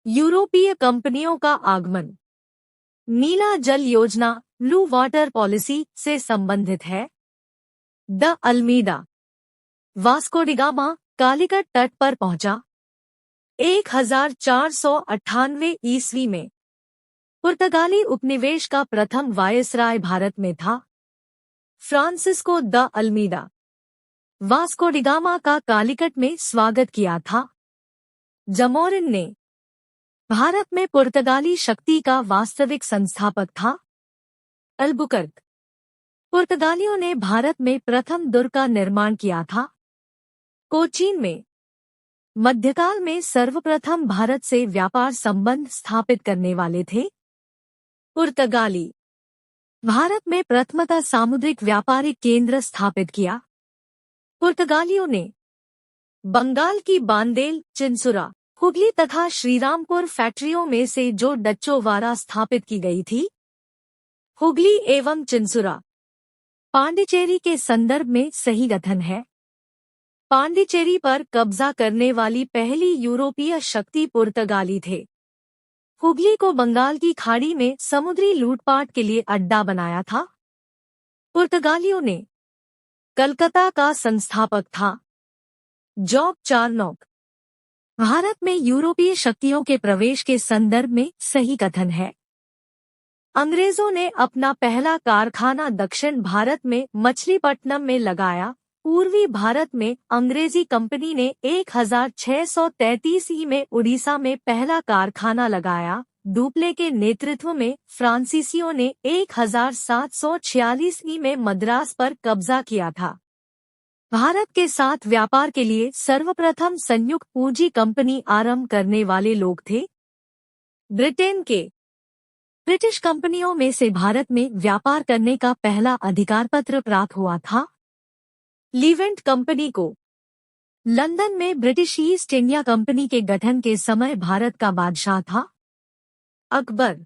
यूरोपीय कंपनियों का आगमन। नीला जल योजना ब्लू वाटर पॉलिसी से संबंधित है। De Almeida Vasco D gamma Calicut तट पर पहुंचा। 1498 ईस्वी में पुर्तगाली उपनिवेश का प्रथम वायसराय भारत में था। Francisco de Almeida Vasco D gamma का कालिकट में स्वागत किया था। जमोरिन ने भारत में पुर्तगाली शक्ति का वास्तविक संस्थापक था। अल्बुकर्क पुर्तगालियों ने भारत में प्रथम दुर्ग का निर्माण किया था। कोचीन में मध्यकाल में सर्वप्रथम भारत से व्यापार संबंध स्थापित करने वाले थे। पुर्तगाली भारत में प्रथमतः सामुद्रिक व्यापारिक केंद्र स्थापित किया। पुर्तगालियों ने बंगाल की बांदेल, चिंसुरा, हुगली तथा श्रीरामपुर फैक्ट्रियों में से जो डच्चों द्वारा स्थापित की गई थी, हुगली एवं चिंसुरा पांडिचेरी के संदर्भ में सही कथन है। पांडिचेरी पर कब्जा करने वाली पहली यूरोपीय शक्ति पुर्तगाली थे। हुगली को बंगाल की खाड़ी में समुद्री लूटपाट के लिए अड्डा बनाया था। पुर्तगालियों ने कलकत्ता का संस्थापक था। जॉब चार्नोक भारत में यूरोपीय शक्तियों के प्रवेश के संदर्भ में सही कथन है। अंग्रेजों ने अपना पहला कारखाना दक्षिण भारत में मछलीपट्टनम में लगाया। पूर्वी भारत में अंग्रेजी कंपनी ने 1633 में उड़ीसा में पहला कारखाना लगाया। डुप्ले के नेतृत्व में फ्रांसीसियों ने 1746 में मद्रास पर कब्जा किया था। भारत के साथ व्यापार के लिए सर्वप्रथम संयुक्त पूंजी कंपनी आरंभ करने वाले लोग थे। ब्रिटेन के ब्रिटिश कंपनियों में से भारत में व्यापार करने का पहला अधिकार पत्र प्राप्त हुआ था। लीवेंट कंपनी को लंदन में ब्रिटिश ईस्ट इंडिया कंपनी के गठन के समय भारत का बादशाह था। अकबर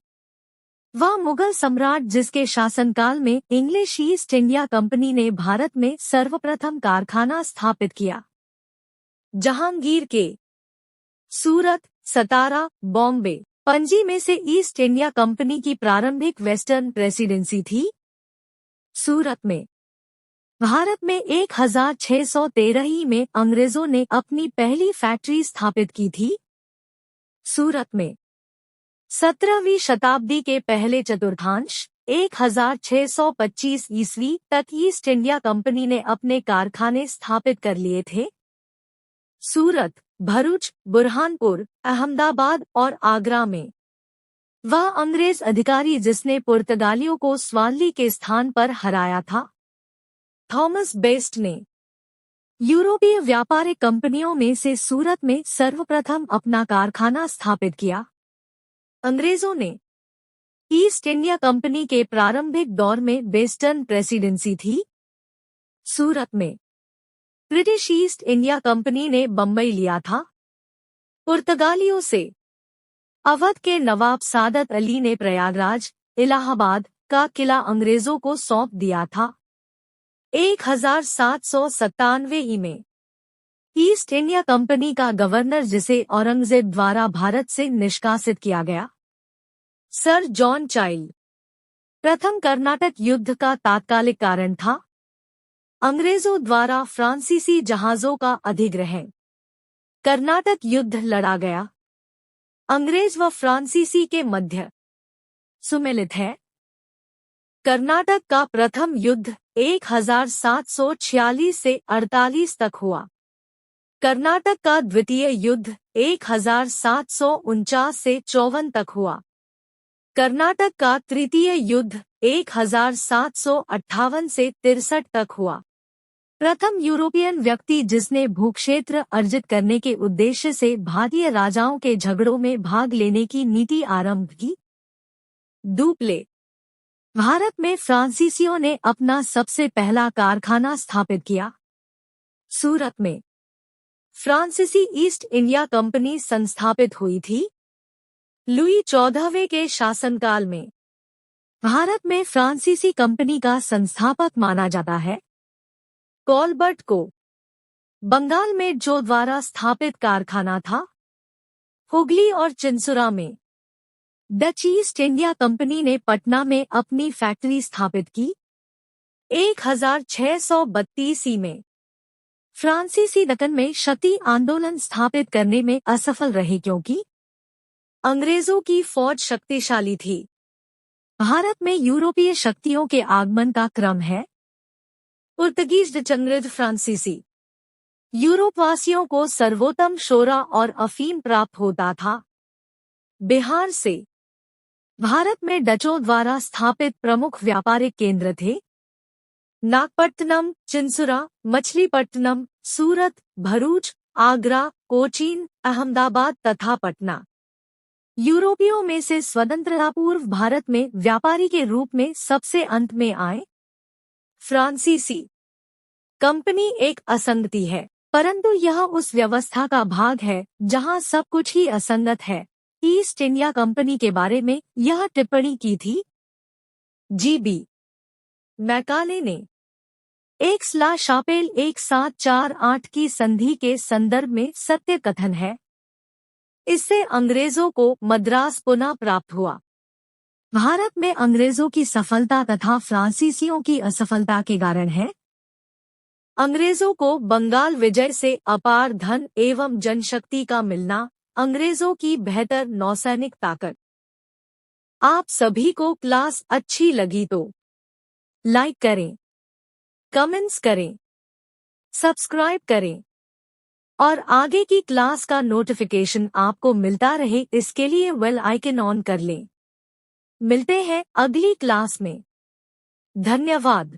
वह मुगल सम्राट जिसके शासनकाल में इंग्लिश ईस्ट इंडिया कंपनी ने भारत में सर्वप्रथम कारखाना स्थापित किया। जहांगीर के सूरत, सतारा, बॉम्बे, पणजी में से ईस्ट इंडिया कंपनी की प्रारंभिक वेस्टर्न प्रेसिडेंसी थी। सूरत में भारत में 1613 में अंग्रेजों ने अपनी पहली फैक्ट्री स्थापित की थी। सूरत में 17वीं शताब्दी के पहले चतुर्थांश 1625 ईस्वी तक ईस्ट इंडिया कंपनी ने अपने कारखाने स्थापित कर लिए थे। सूरत, भरूच, बुरहानपुर, अहमदाबाद और आगरा में वह अंग्रेज अधिकारी जिसने पुर्तगालियों को स्वानली के स्थान पर हराया था। थॉमस बेस्ट ने यूरोपीय व्यापारिक कंपनियों में से सूरत में सर्वप्रथम अपना कारखाना स्थापित किया। अंग्रेजों ने ईस्ट इंडिया कंपनी के प्रारंभिक दौर में वेस्टर्न प्रेसिडेंसी थी। सूरत में ब्रिटिश ईस्ट इंडिया कंपनी ने बंबई लिया था। पुर्तगालियों से अवध के नवाब सादत अली ने प्रयागराज, इलाहाबाद का किला अंग्रेजों को सौंप दिया था। 1797 में ईस्ट इंडिया कंपनी का गवर्नर जिसे औरंगजेब द्वारा भारत से निष्कासित किया गया। सर जॉन चाइल्ड प्रथम कर्नाटक युद्ध का तात्कालिक कारण था। अंग्रेजों द्वारा फ्रांसीसी जहाजों का अधिग्रहण। कर्नाटक युद्ध लड़ा गया। अंग्रेज व फ्रांसीसी के मध्य सुमेलित है। कर्नाटक का प्रथम युद्ध 1746 से 48 तक हुआ। कर्नाटक का द्वितीय युद्ध 1749 से 54 तक हुआ। कर्नाटक का तृतीय युद्ध 1758 से 63 तक हुआ। प्रथम यूरोपियन व्यक्ति जिसने भूक्षेत्र अर्जित करने के उद्देश्य से भारतीय राजाओं के झगड़ों में भाग लेने की नीति आरंभ की। डुप्ले भारत में फ्रांसीसियों ने अपना सबसे पहला कारखाना स्थापित किया। सूरत में फ्रांसीसी ईस्ट इंडिया कंपनी संस्थापित हुई थी। लुई 14वें के शासनकाल में भारत में फ्रांसीसी कंपनी का संस्थापक माना जाता है। कॉलबर्ट को बंगाल में जो द्वारा स्थापित कारखाना था। हुगली और चिंसुरा में। डच ईस्ट इंडिया कंपनी ने पटना में अपनी फैक्ट्री स्थापित की। 1632 में फ्रांसीसी दक्कन में शक्ति आंदोलन स्थापित करने में असफल रहे क्योंकि अंग्रेजों की फौज शक्तिशाली थी। भारत में यूरोपीय शक्तियों के आगमन का क्रम है। पुर्तगीज डच अंग्रेज फ्रांसीसी। यूरोपवासियों को सर्वोत्तम शोरा और अफीम प्राप्त होता था। बिहार से भारत में डचों द्वारा स्थापित प्रमुख व्यापारिक केंद्र थे नागपट्टनम, चिंसुरा, मछलीपट्टनम, सूरत, भरूच, आगरा, कोचीन, अहमदाबाद तथा पटना। यूरोपियों में से स्वतंत्रता पूर्व भारत में व्यापारी के रूप में सबसे अंत में आए। फ्रांसीसी कंपनी एक असंगति है, परंतु यह उस व्यवस्था का भाग है जहां सब कुछ ही असंगत है। ईस्ट इंडिया कंपनी के बारे में यह टिप्पणी की थी जी.बी. मैकाले ने। शापेल 1748 की संधि के संदर्भ में सत्य कथन है। इससे अंग्रेजों को मद्रास पुनः प्राप्त हुआ। भारत में अंग्रेजों की सफलता तथा फ्रांसीसियों की असफलता के कारण है। अंग्रेजों को बंगाल विजय से अपार धन एवं जनशक्ति का मिलना, अंग्रेजों की बेहतर नौसैनिक ताकत। आप सभी को क्लास अच्छी लगी तो लाइक करें, कमेंट्स करें, सब्सक्राइब करें और आगे की क्लास का नोटिफिकेशन आपको मिलता रहे इसके लिए बेल आइकन ऑन कर लें। मिलते हैं अगली क्लास में। धन्यवाद।